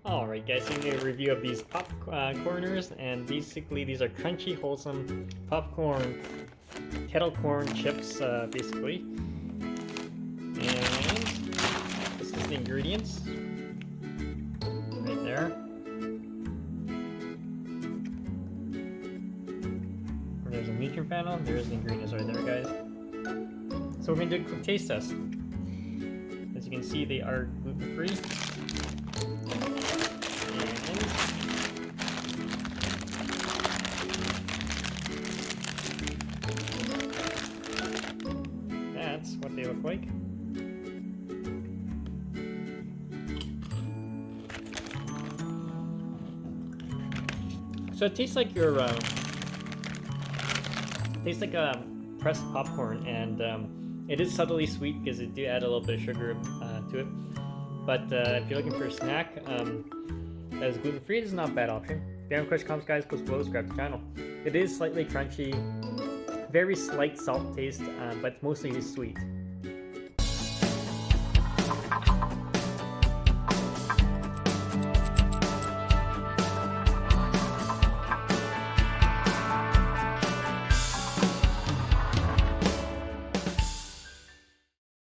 Alright guys, so I'm going to review of these popcorners, and basically these are crunchy, wholesome popcorn, kettle corn chips, basically. And this is the ingredients, right there. There's a nutrient panel, there's the ingredients right there guys. So we're going to do a quick taste test. As you can see, they are gluten-free. That's what they look like. So it tastes like your pressed popcorn, and it is subtly sweet because it do add a little bit of sugar to it. But if you're looking for a snack that is gluten-free, this is not a bad option. If you have any questions, comments, guys, post below, subscribe to the channel. It is slightly crunchy, very slight salt taste, but mostly just sweet.